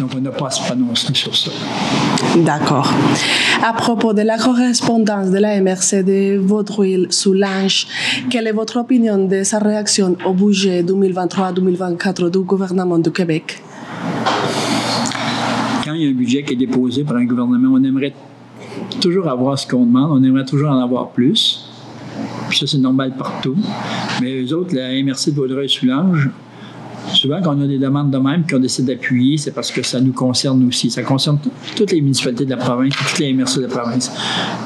Donc, on n'a pas à se prononcer sur ça. D'accord. À propos de la correspondance de la MRC de Vaudreuil-Soulanges, quelle est votre opinion de sa réaction au budget 2023-2024 du gouvernement du Québec? Quand il y a un budget qui est déposé par un gouvernement, on aimerait toujours avoir ce qu'on demande, on aimerait toujours en avoir plus. Puis ça, c'est normal partout. Mais eux autres, la MRC de Vaudreuil-Soulanges, souvent, quand on a des demandes de même qu'on décide d'appuyer, c'est parce que ça nous concerne aussi. Ça concerne toutes les municipalités de la province, toutes les MRC de la province.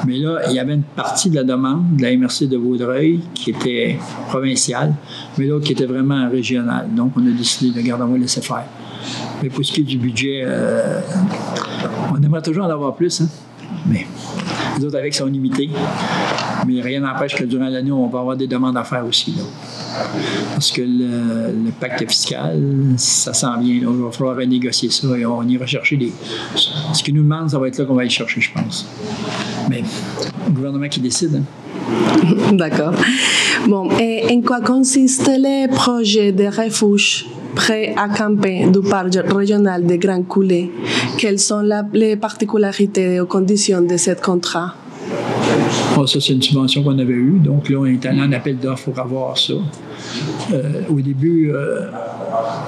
Mais là, il y avait une partie de la demande de la MRC de Vaudreuil qui était provinciale, mais l'autre qui était vraiment régionale. Donc, on a décidé de garder, on va laisser faire. Mais pour ce qui est du budget, on aimerait toujours en avoir plus, hein? Mais les autres avec sont limités. Mais rien n'empêche que durant l'année, on va avoir des demandes à faire aussi. Là. Parce que le pacte fiscal, ça s'en vient. Là. Il va falloir renégocier ça et on ira chercher ce qu'ils nous demandent, ça va être là qu'on va aller chercher, je pense. Mais le gouvernement qui décide. Hein. D'accord. Bon, et en quoi consiste le projet de refuge prêt à camper du parc régional de Grand Coulee? Quelles sont les particularités et conditions de ce contrat? Oh, ça, c'est une subvention qu'on avait eue. Donc là, on est allé en appel d'offres pour avoir ça. Au début,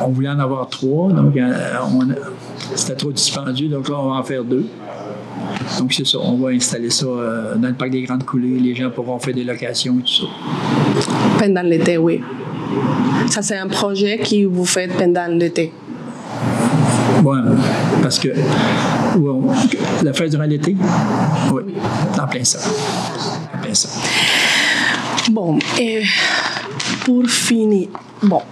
on voulait en avoir 3. Donc, c'était trop dispendieux. Donc là, on va en faire 2. Donc, c'est ça. On va installer ça dans le parc des Grandes Coulées. Les gens pourront faire des locations et tout ça. Pendant l'été, oui. Ça, c'est un projet que vous faites pendant l'été. Oui, parce que la fête durant l'été, oui, en plein ça. En plein ça. Bon, et pour finir,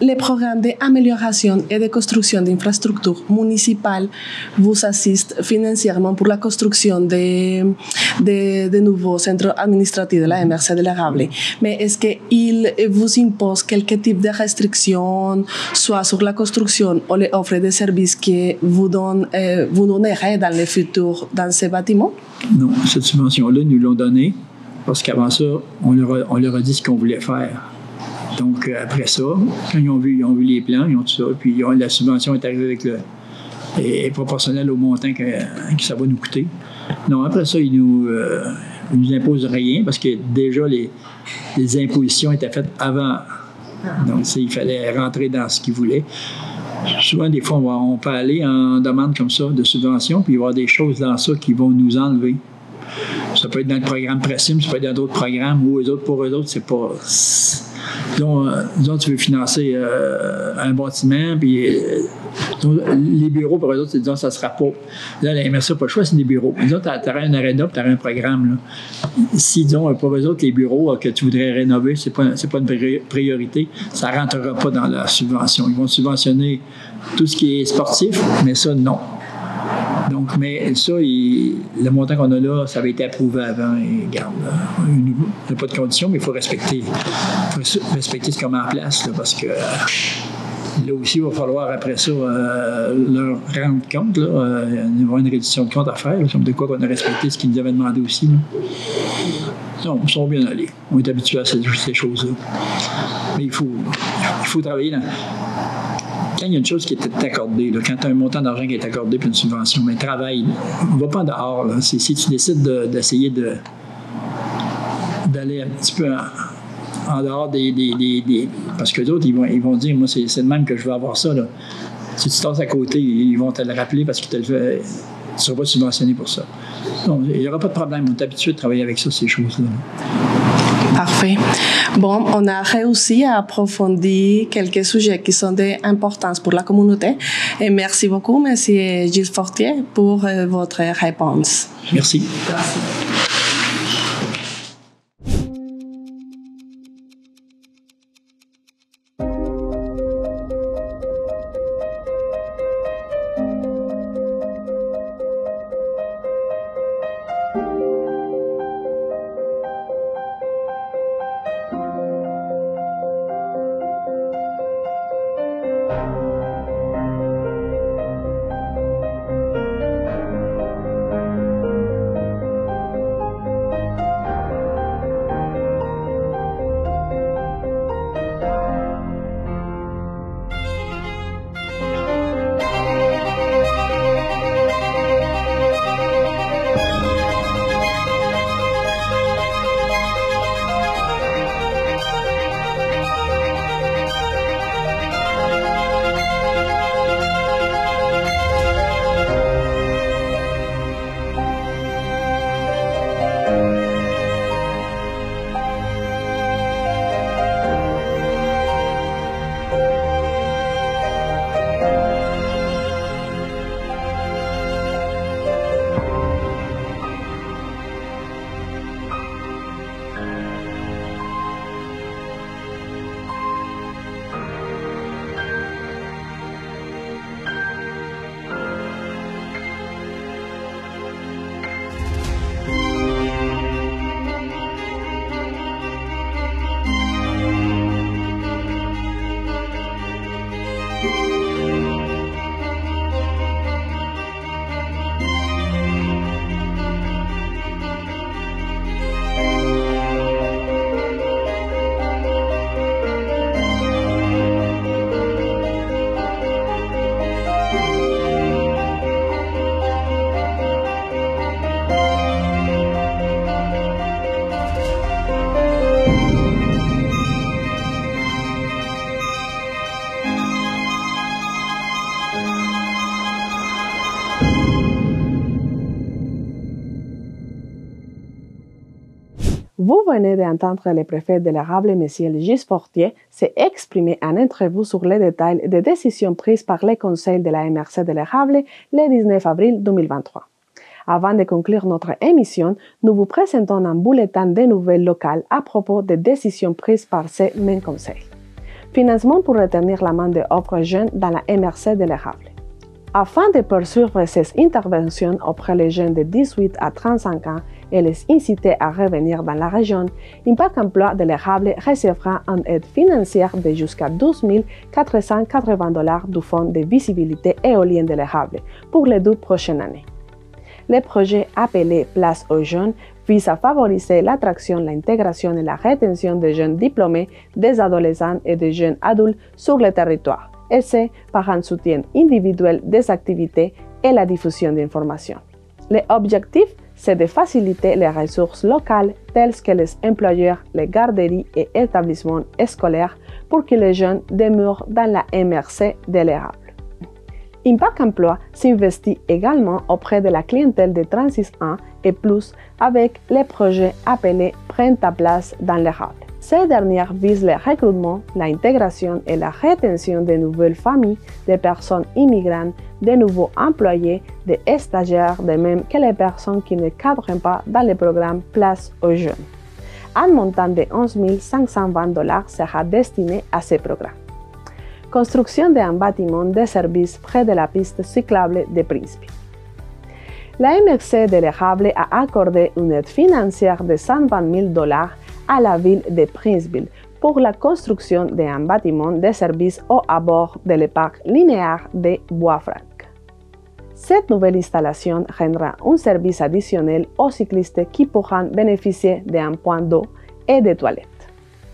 les programmes d'amélioration et de construction d'infrastructures municipales vous assistent financièrement pour la construction de nouveaux centres administratifs de la MRC de l'érable. Mais est-ce qu'ils vous imposent quelques types de restrictions, soit sur la construction ou les offres de services que vous donnerez dans le futur dans ces bâtiments? Non, cette subvention-là, nous l'ont donnée parce qu'avant ça, on leur a dit ce qu'on voulait faire. Donc, après ça, quand ils ont vu les plans, ils ont tout ça, puis la subvention est arrivée avec est proportionnelle au montant que ça va nous coûter. Non, après ça, ils nous imposent rien parce que déjà, les impositions étaient faites avant. Donc, il fallait rentrer dans ce qu'ils voulaient. Souvent, des fois, on peut aller en demande comme ça de subvention, puis il va y avoir des choses dans ça qui vont nous enlever. Ça peut être dans le programme Pressim, ça peut être dans d'autres programmes où pour eux autres, c'est pas... Disons, tu veux financer un bâtiment, puis les bureaux, pour eux autres, disons, ça ne sera pas. Là, la MRC n'a pas le choix, c'est des bureaux. Disons, tu aurais un aréna, puis tu aurais un programme. Là. Si, disons, pour eux autres, les bureaux que tu voudrais rénover, c'est pas une priorité, ça ne rentrera pas dans la subvention. Ils vont subventionner tout ce qui est sportif, mais ça, non. Donc, mais ça, le montant qu'on a là, ça avait été approuvé avant. Et regarde, il n'y a pas de conditions, mais il faut respecter ce qu'on met en place, là, parce que là aussi, il va falloir, après ça, leur rendre compte. Il va y avoir une réduction de compte à faire, là, comme de quoi qu'on a respecté ce qu'ils nous avaient demandé aussi. Là. Non, ils sont bien allés. On est habitués à ces choses-là. Mais il faut travailler dans... Quand il y a une chose qui est accordée, là, quand tu as un montant d'argent qui est accordé puis une subvention, mais travaille, ne va pas dehors. Là. Si tu décides d'essayer d'aller un petit peu en dehors des... Parce que d'autres, ils vont dire, moi, c'est de même que je veux avoir ça. Là. Si tu tasses à côté, ils vont te le rappeler parce qu'ils te le font. Tu ne seras pas subventionné pour ça. Non, il n'y aura pas de problème. On est habitué de travailler avec ça, ces choses-là. Parfait. Bon, on a réussi à approfondir quelques sujets qui sont d'importance pour la communauté. Et merci beaucoup, M. Gilles Fortier, pour votre réponse. Merci. Merci. Vous venez d'entendre le préfet de l'érable, M. Gilles Fortier, s'exprimer en entrevue sur les détails des décisions prises par le Conseil de la MRC de l'érable le 19 avril 2023. Avant de conclure notre émission, nous vous présentons un bulletin de nouvelles locales à propos des décisions prises par ce même conseil. Financement pour retenir la main d'œuvre jeunes dans la MRC de l'érable. Afin de poursuivre ces interventions auprès des jeunes de 18 à 35 ans et les inciter à revenir dans la région, Impact Emploi de l'érable recevra une aide financière de jusqu'à 12 480 $ du Fonds de visibilité éolienne de l'érable pour les 2 prochaines années. Le projet appelé Place aux jeunes vise à favoriser l'attraction, l'intégration et la rétention des jeunes diplômés, des adolescents et des jeunes adultes sur le territoire, et c'est par un soutien individuel des activités et la diffusion d'informations. L'objectif, c'est de faciliter les ressources locales telles que les employeurs, les garderies et établissements scolaires pour que les jeunes demeurent dans la MRC de l'érable. Impact Emploi s'investit également auprès de la clientèle de 36 ans et plus avec les projets appelés Prends ta place dans l'érable. Ces dernières visent le recrutement, l'intégration et la rétention de nouvelles familles, de personnes immigrantes, de nouveaux employés, des stagiaires, de même que les personnes qui ne cadrent pas dans le programme Place aux jeunes. Un montant de 11 520 $ sera destiné à ce programme. Construction d'un bâtiment de service près de la piste cyclable de Principe. La MRC de l'érable a accordé une aide financière de 120 000 $ à la ville de Princeville pour la construction d'un bâtiment de service au bord de parc linéaire de Bois-Franc. Cette nouvelle installation rendra un service additionnel aux cyclistes qui pourront bénéficier d'un point d'eau et de toilettes.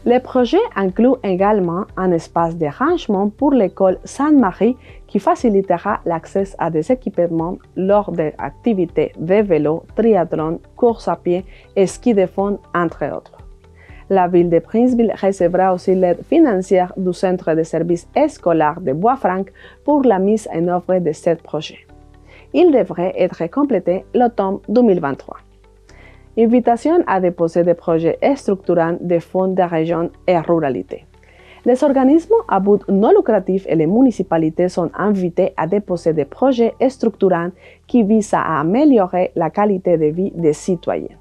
Le projet inclut également un espace de rangement pour l'école Sainte-Marie qui facilitera l'accès à des équipements lors des activités de vélo, triathlon, course à pied et ski de fond, entre autres. La ville de Princeville recevra aussi l'aide financière du Centre de services scolaires de Bois-Franc pour la mise en œuvre de ce projet. Il devrait être complété l'automne 2023. Invitation à déposer des projets structurants des fonds de région et ruralité. Les organismes à but non lucratif et les municipalités sont invités à déposer des projets structurants qui visent à améliorer la qualité de vie des citoyens.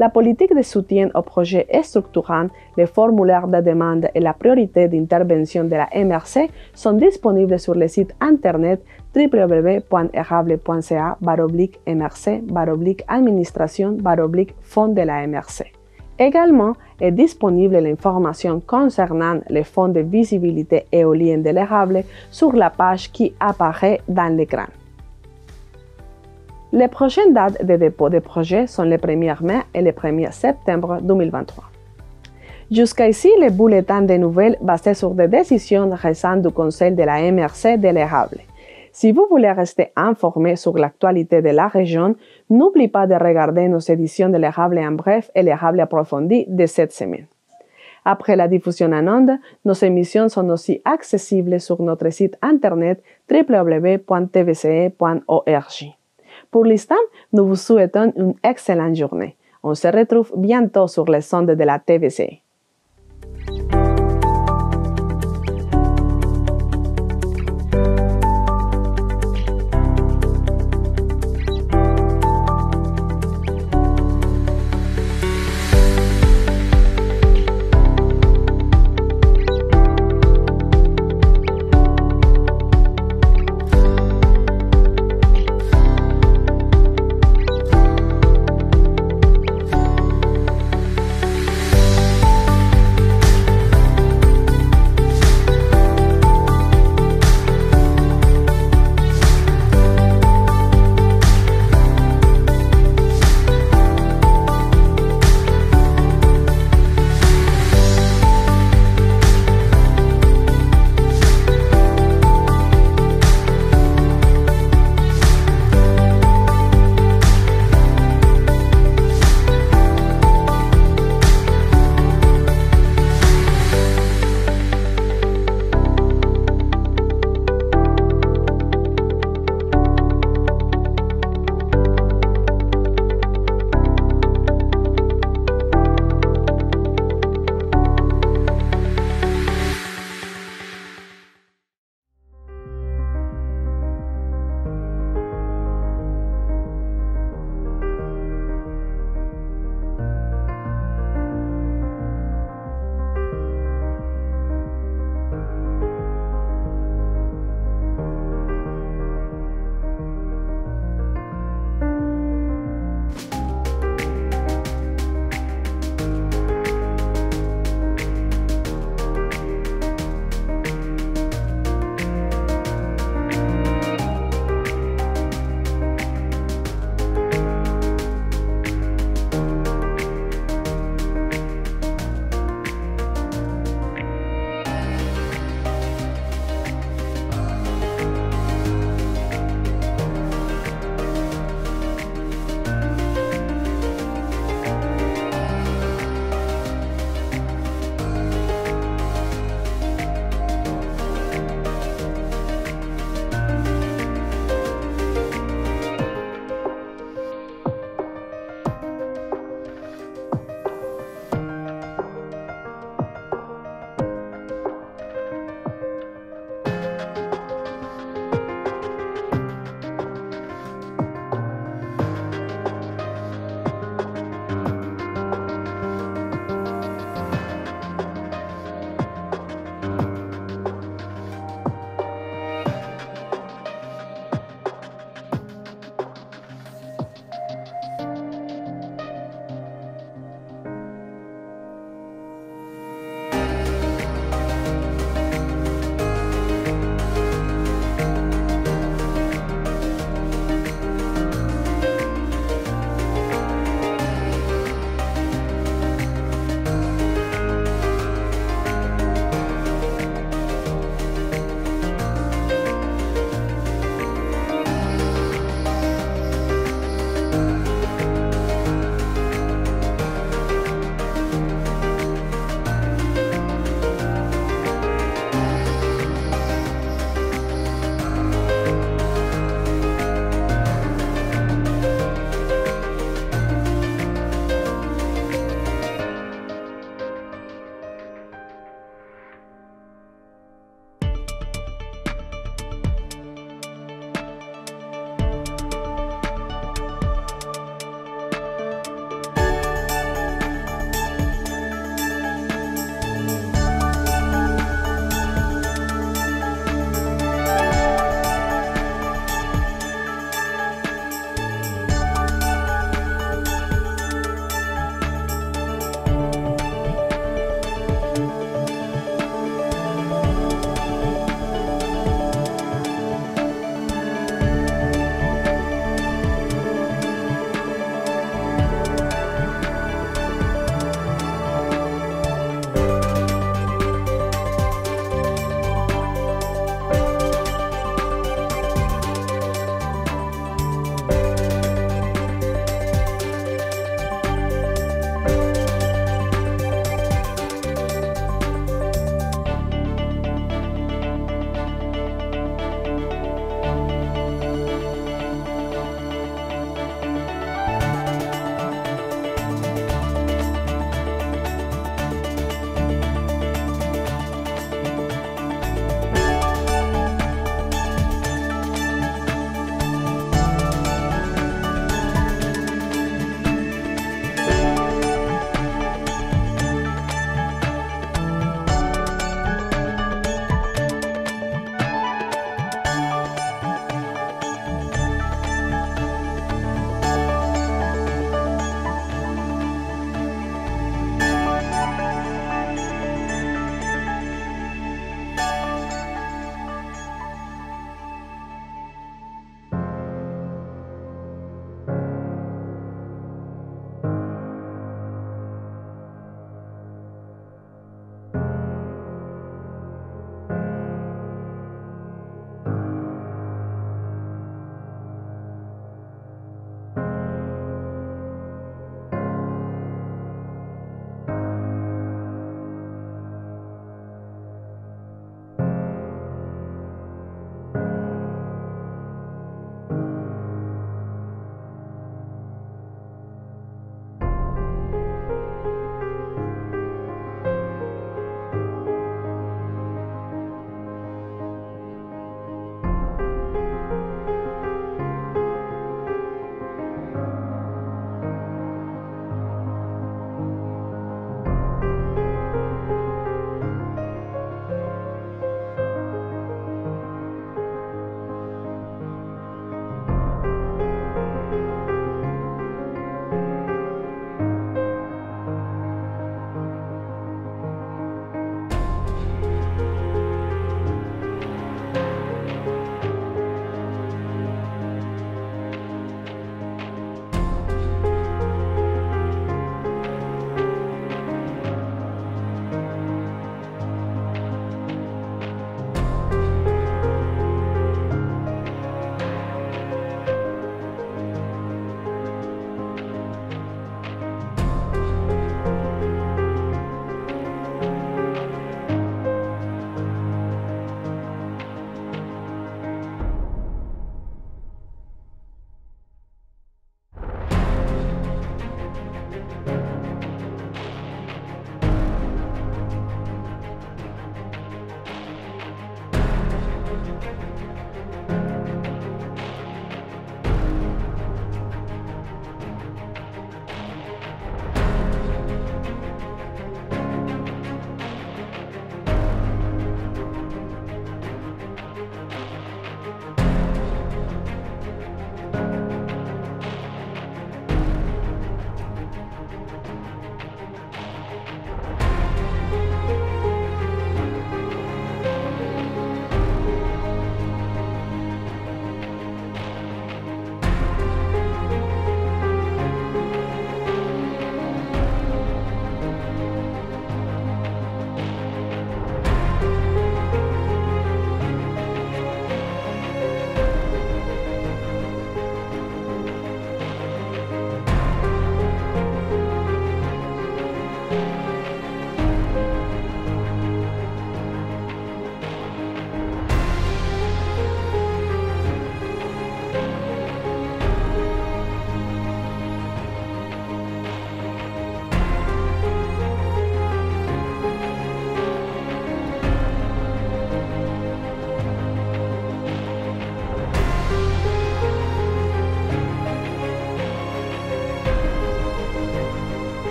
La politique de soutien aux projets structurants, les formulaires de demande et la priorité d'intervention de la MRC sont disponibles sur le site internet www.erable.ca/mrc/administration/fonds de la MRC. Également est disponible l'information concernant les fonds de visibilité éolienne de l'érable sur la page qui apparaît dans l'écran. Les prochaines dates de dépôt de projets sont le 1er mai et le 1er septembre 2023. Jusqu'ici, le bulletin de nouvelles basé sur des décisions récentes du Conseil de la MRC de l'érable. Si vous voulez rester informé sur l'actualité de la région, n'oubliez pas de regarder nos éditions de l'érable en bref et l'érable approfondi de cette semaine. Après la diffusion en ondes, nos émissions sont aussi accessibles sur notre site internet www.tvce.org. Pour l'instant, nous vous souhaitons une excellente journée. On se retrouve bientôt sur les ondes de la TVC.